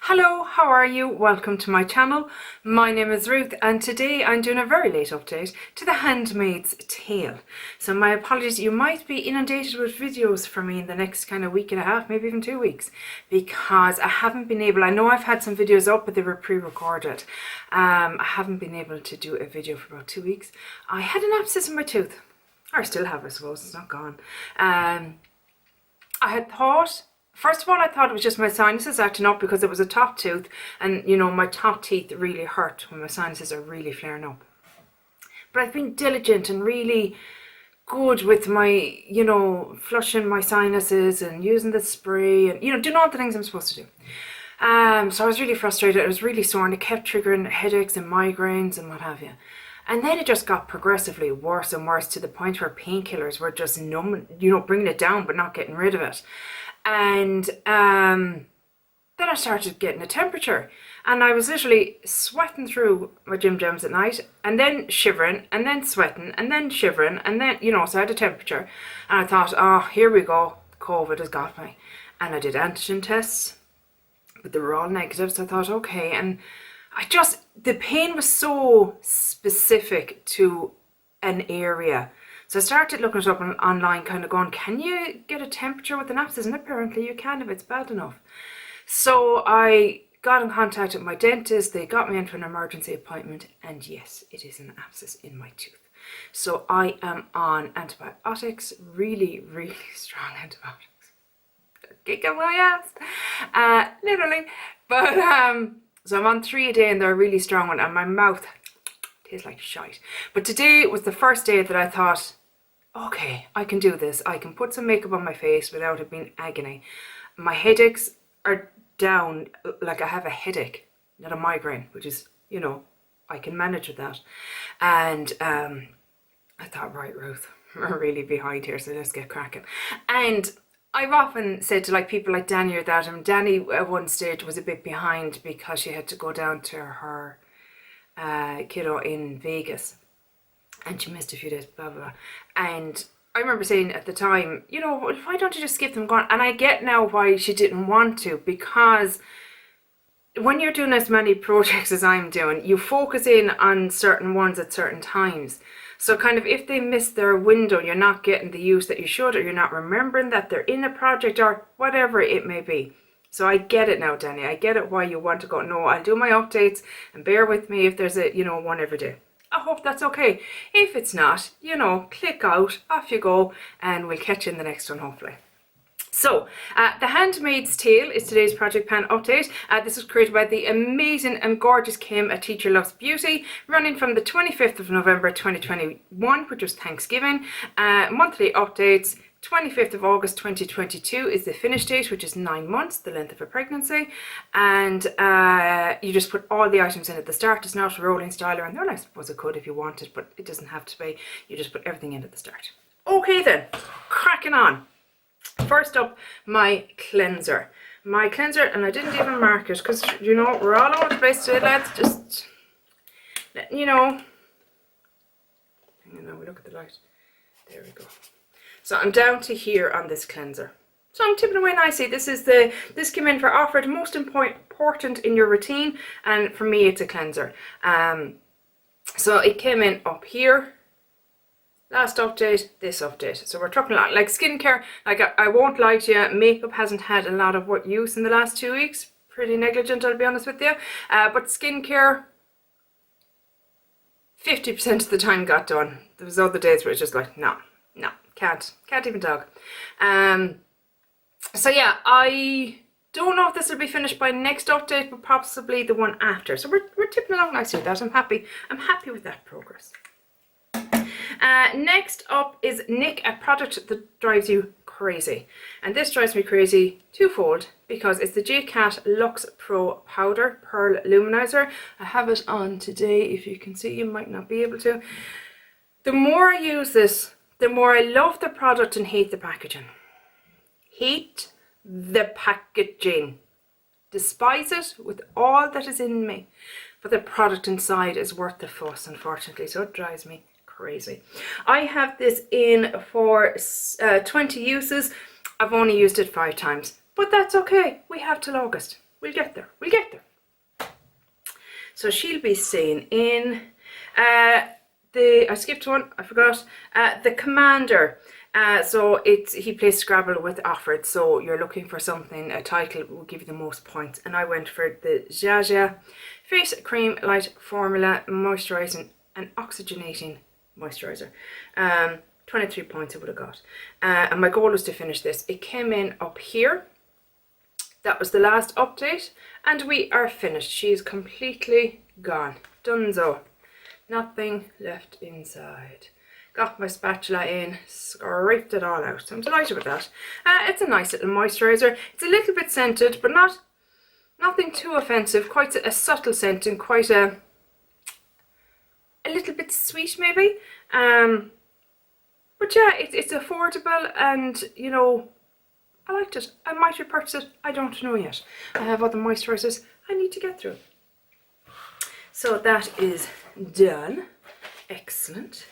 Hello, how are you? Welcome to my channel. My name is Ruth and today I'm doing a very late update to the Handmaid's Tale. So my apologies, you might be inundated with videos from me in the next kind of week and a half, maybe even 2 weeks, because I haven't been able, I know I've had some videos up but they were pre-recorded. I haven't been able to do a video for about 2 weeks. I had an abscess in my tooth, or I still have, I suppose, it's not gone. I had thought, first of all, I thought it was just my sinuses acting up because it was a top tooth and, you know, my top teeth really hurt when my sinuses are really flaring up. But I've been diligent and really good with my, you know, flushing my sinuses and using the spray and, you know, doing all the things I'm supposed to do. So I was really frustrated. I was really sore and it kept triggering headaches and migraines and what have you. And then it just got progressively worse and worse to the point where painkillers were just numbing, you know, bringing it down but not getting rid of it. And then I started getting a temperature and I was literally sweating through my gym jams at night and then shivering and then sweating and then shivering and then, you know, so I had a temperature and I thought, oh, here we go, COVID has got me. And I did antigen tests, but they were all negative, so I thought, okay. And the pain was so specific to an area. So I started looking it up online, kind of going, can you get a temperature with an abscess? And apparently you can if it's bad enough. So I got in contact with my dentist. They got me into an emergency appointment. And yes, it is an abscess in my tooth. So I am on antibiotics, really, really strong antibiotics. Kicking my ass, literally. But so I'm on 3 a day and they're a really strong one. And my mouth tastes like shite. But today was the first day that I thought, okay, I can do this. I can put some makeup on my face without it being agony. My headaches are down, like I have a headache, not a migraine, which is, you know, I can manage with that. And I thought, right, Ruth, we're really behind here, so let's get cracking. And I've often said to like people like Danny or that, and Danny at one stage was a bit behind because she had to go down to her kiddo in Vegas and she missed a few days, blah blah blah. And I remember saying at the time, you know, why don't you just skip them, gone? And I get now why she didn't want to, because when you're doing as many projects as I'm doing, you focus in on certain ones at certain times. So kind of if they miss their window, you're not getting the use that you should, or you're not remembering that they're in a project or whatever it may be. So I get it now, Danny. I get it why you want to go, no, I'll do my updates and bear with me if there's a, you know, one every day. I hope that's okay. If it's not, you know, click out, off you go, and we'll catch you in the next one, hopefully. So, The Handmaid's Tale is today's project pan update. This was created by the amazing and gorgeous Kim at Teacher Loves Beauty, running from the 25th of November 2021, which was Thanksgiving. Monthly updates. 25th of August 2022 is the finish date, which is 9 months, the length of a pregnancy. And you just put all the items in at the start. It's not a rolling styler, and then I suppose it could if you wanted, but it doesn't have to be. You just put everything in at the start. Okay then, cracking on. First up, my cleanser. My cleanser, and I didn't even mark it because, you know, we're all over the place today, lads. Just, you know. Hang on, we look at the light. There we go. So I'm down to here on this cleanser. So I'm tipping away nicely. This came in for offered most important in your routine, and for me it's a cleanser. So it came in up here. Last update, this update. So we're talking like skincare. Like I won't lie to you, makeup hasn't had a lot of what use in the last 2 weeks. Pretty negligent, I'll be honest with you. But skincare, 50% of the time got done. There was other days where it's just like, no. Can't even talk. So yeah, I don't know if this will be finished by next update, but possibly the one after. So we're tipping along nicely with that. I'm happy with that progress. Next up is Nick, a product that drives you crazy. And this drives me crazy twofold, because it's the JCat Luxe Pro Powder Pearl Luminizer. I have it on today. If you can see, you might not be able to. The more I use this, the more I love the product and hate the packaging. Hate the packaging. Despise it with all that is in me. But the product inside is worth the fuss, unfortunately. So it drives me crazy. I have this in for 20 uses. I've only used it 5 times. But that's okay. We have till August. we'll get there. We'll get there. So she'll be staying in I skipped one, I forgot, the Commander. So he plays Scrabble with Offred, so you're looking for something, a title will give you the most points. And I went for the Jaja Face Cream Light Formula Moisturising and Oxygenating Moisturiser. 23 points I would have got. And my goal was to finish this. It came in up here. That was the last update. And we are finished. She is completely gone. Donezo. Nothing left inside. Got my spatula in, scraped it all out. So I'm delighted with that. It's a nice little moisturiser. It's a little bit scented, but nothing too offensive. Quite a subtle scent and quite a little bit sweet maybe. But yeah, it's affordable and, you know, I liked it. I might repurchase it. I don't know yet. I have other moisturisers I need to get through. So that is done. Excellent.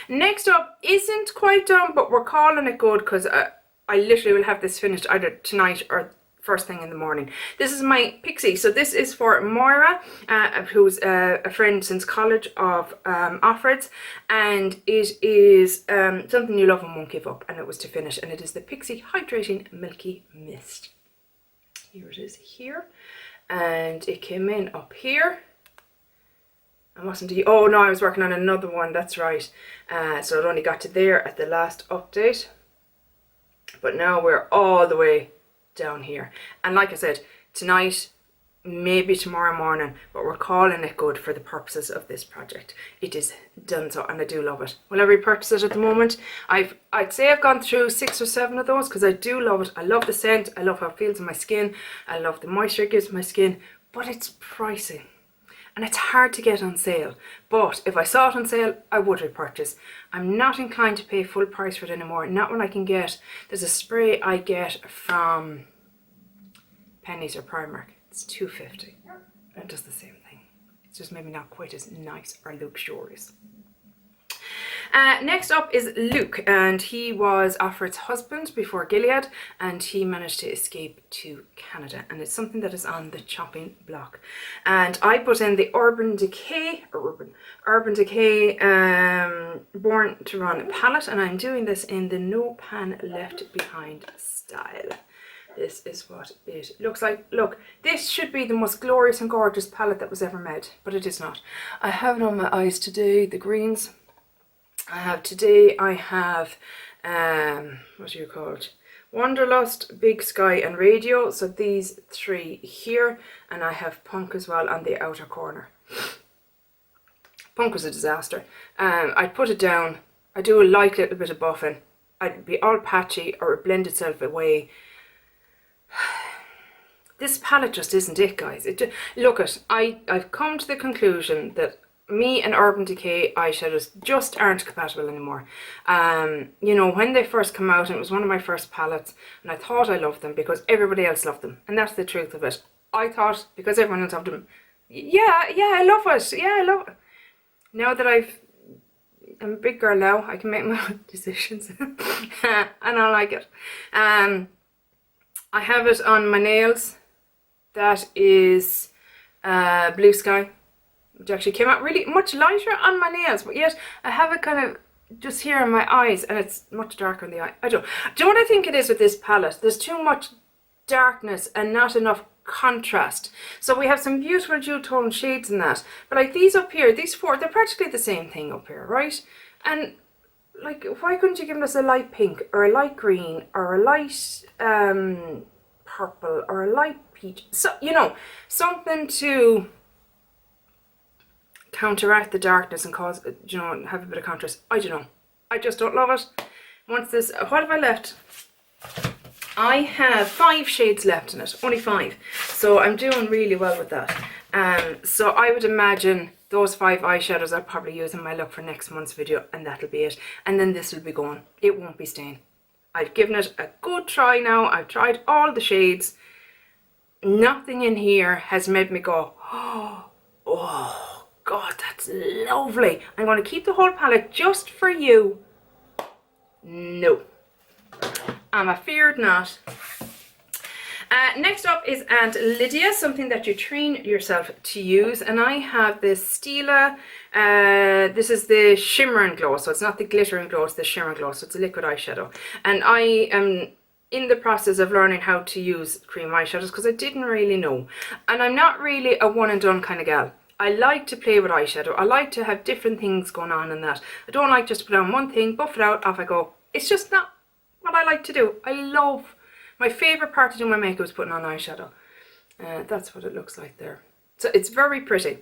Next up isn't quite done, but we're calling it good because I literally will have this finished either tonight or first thing in the morning. This is my Pixie. So this is for Moira, who's a friend since college of Offred's, and it is something you love and won't give up, and it was to finish, and it is the Pixie Hydrating Milky Mist. Here it is here, and it came in up here. I wasn't, oh no, I was working on another one, that's right. So it only got to there at the last update. But now we're all the way down here. And like I said, tonight, maybe tomorrow morning, but we're calling it good for the purposes of this project. It is done so, and I do love it. Will I repurchase it at the moment? I'd say I've gone through 6 or 7 of those because I do love it. I love the scent, I love how it feels on my skin, I love the moisture it gives my skin, but it's pricey. And it's hard to get on sale, but if I saw it on sale, I would repurchase. I'm not inclined to pay full price for it anymore. Not when I can get, there's a spray I get from Pennies or Primark. It's $2.50 and it does the same thing. It's just maybe not quite as nice or luxurious. Next up is Luke, and he was Offred's husband before Gilead, and he managed to escape to Canada, and it's something that is on the chopping block. And I put in the Urban Decay Born to Run palette, and I'm doing this in the No Pan Left Behind style. This is what it looks like. Look, this should be the most glorious and gorgeous palette that was ever made, but it is not. I have it on my eyes today, the greens. I have what are you called? Wanderlust, Big Sky and Radio. So these 3 here, and I have Punk as well on the outer corner. Punk was a disaster. I'd put it down. I do a light little bit of buffing. I'd be all patchy or it blend itself away. This palette just isn't it, guys. I've come to the conclusion that me and Urban Decay eyeshadows just aren't compatible anymore. You know, when they first come out, and it was one of my first palettes, and I thought I loved them because everybody else loved them, and that's the truth of it. I thought because everyone else loved them, I love it. Yeah, I love it. Now that I'm a big girl now, I can make my own decisions, and I like it. I have it on my nails. That is Blue Sky. Which actually came out really much lighter on my nails, but yet I have it kind of just here in my eyes, and it's much darker in the eye. Do you know what I think it is with this palette? There's too much darkness and not enough contrast. So we have some beautiful jewel tone shades in that, but like these up here, these 4, they're practically the same thing up here, right? And like, why couldn't you give us a light pink or a light green or a light purple or a light peach? So, you know, something to counteract the darkness and cause, you know, have a bit of contrast. I don't know. I just don't love it. Once this, what have I left? I have 5 shades left in it, only 5. So I'm doing really well with that. So I would imagine those 5 eyeshadows I'll probably use in my look for next month's video, and that'll be it. And then this will be gone. It won't be staying. I've given it a good try now. I've tried all the shades. Nothing in here has made me go, oh God, that's lovely. I'm going to keep the whole palette just for you. No. I'm afeared not. Next up is Aunt Lydia, something that you train yourself to use. And I have this Stila, this is the Shimmer and Glow, so it's not the Glitter and Glow, it's the Shimmer and Glow, so it's a liquid eyeshadow. And I am in the process of learning how to use cream eyeshadows because I didn't really know. And I'm not really a one and done kind of gal. I like to play with eyeshadow. I like to have different things going on in that. I don't like just to put on one thing, buff it out, off I go. It's just not what I like to do. I love, my favourite part of doing my makeup is putting on eyeshadow. That's what it looks like there. So it's very pretty.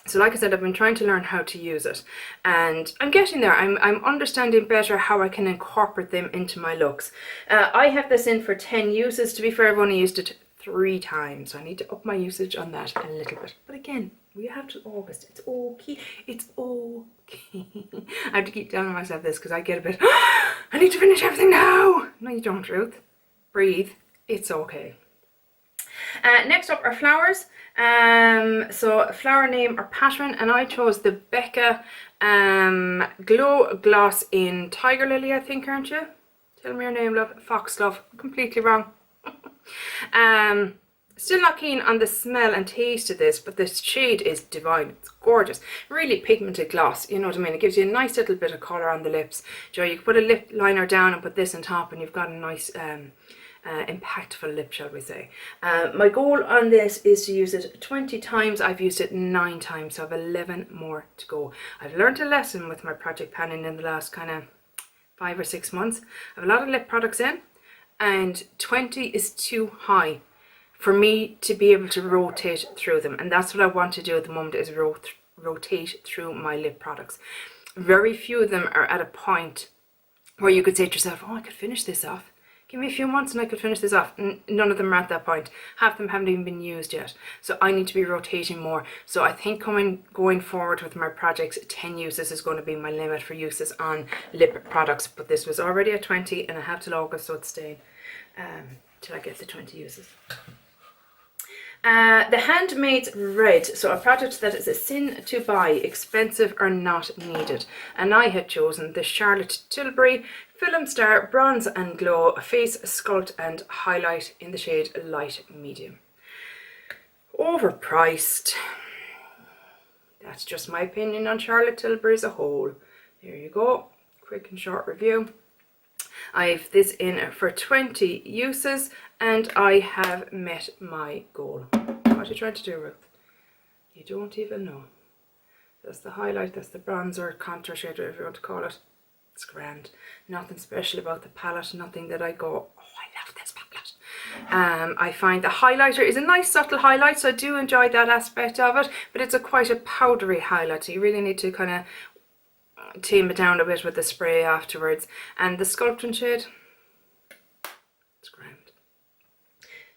So like I said, I've been trying to learn how to use it. And I'm getting there. I'm understanding better how I can incorporate them into my looks. I have this in for 10 uses. To be fair, I've only used it 3 times. So I need to up my usage on that a little bit. But again, we have to August. It's okay. It's okay. I have to keep telling myself this because I get a bit, I need to finish everything now. No, you don't, Ruth. Breathe. It's okay. Next up are flowers. So flower name or pattern, and I chose the Becca Glow Gloss in Tiger Lily, I think, aren't you? Tell me your name, love. Foxglove. Completely wrong. Still not keen on the smell and taste of this, but this shade is divine. It's gorgeous. Really pigmented gloss, you know what I mean? It gives you a nice little bit of colour on the lips. You can put a lip liner down and put this on top and you've got a nice impactful lip, shall we say. My goal on this is to use it 20 times. I've used it 9 times, so I have 11 more to go. I've learned a lesson with my project panning in the last kind of 5 or 6 months. I have a lot of lip products in, and 20 is too high for me to be able to rotate through them, and that's what I want to do at the moment, is rotate through my lip products. Very few of them are at a point where you could say to yourself, oh, I could finish this off. Give me a few months and I could finish this off. None of them are at that point. Half of them haven't even been used yet. So I need to be rotating more. So I think going forward with my projects, 10 uses is going to be my limit for uses on lip products. But this was already at 20 and I have till August, so it's staying till I get the 20 uses. The Handmaids Red, so a product that is a sin to buy, expensive or not needed. And I had chosen the Charlotte Tilbury Film Star Bronze and Glow Face Sculpt and Highlight in the shade Light Medium. Overpriced. That's just my opinion on Charlotte Tilbury as a whole. There you go, quick and short review. I've this in for 20 uses and I have met my goal. What are you trying to do, Ruth? You don't even know. That's the highlight, that's the bronzer, contour shade, whatever you want to call it. It's grand. Nothing special about the palette, nothing that I go, oh, I love this palette. I find the highlighter is a nice subtle highlight, so I do enjoy that aspect of it, but it's quite a powdery highlight, so you really need to kind of tame it down a bit with the spray afterwards. And the sculpting shade, it's grand.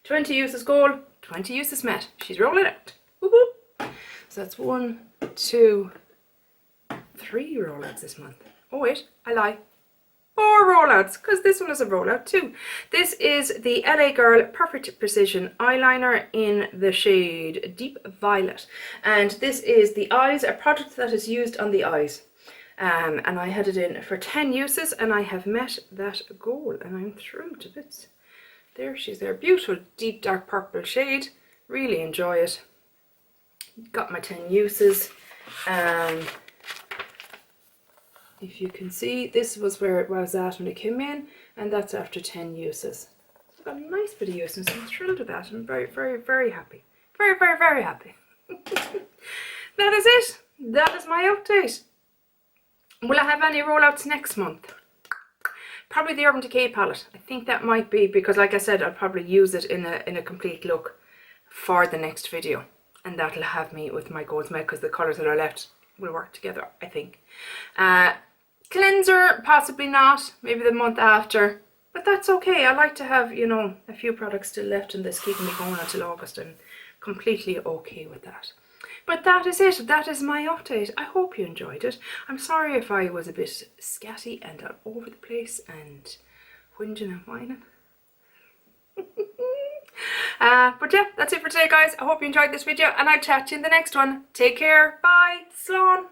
20 uses goal, 20 uses met. She's rolling it. Whoop, whoop. So that's 1, 2, 3 rollouts this month. Oh wait, I lie. 4 rollouts, because this one is a rollout too. This is the LA Girl Perfect Precision Eyeliner in the shade Deep Violet. And this is the eyes, a product that is used on the eyes. And I had it in for 10 uses and I have met that goal and I'm through to bits. There she's there, beautiful deep dark purple shade. Really enjoy it. Got my 10 uses. If you can see, this was where it was at when it came in, and that's after 10 uses. So I've got a nice bit of use, and so I'm thrilled with that. I'm very, very, very happy. Very, very, very happy. That is it. That is my update. Will I have any rollouts next month? Probably the Urban Decay palette. I think that might be, because like I said, I'll probably use it in a complete look for the next video. And that'll have me with my goals met, because the colours that are left will work together, I think. Cleanser, possibly not, maybe the month after, but that's okay. I like to have, you know, a few products still left in this, keeping me going until August, and completely okay with that. But that is it. That is my update. I hope you enjoyed it. I'm sorry if I was a bit scatty and all over the place and whinging and whining. But yeah, that's it for today, guys. I hope you enjoyed this video and I'll chat to you in the next one. Take care. Bye. Slán.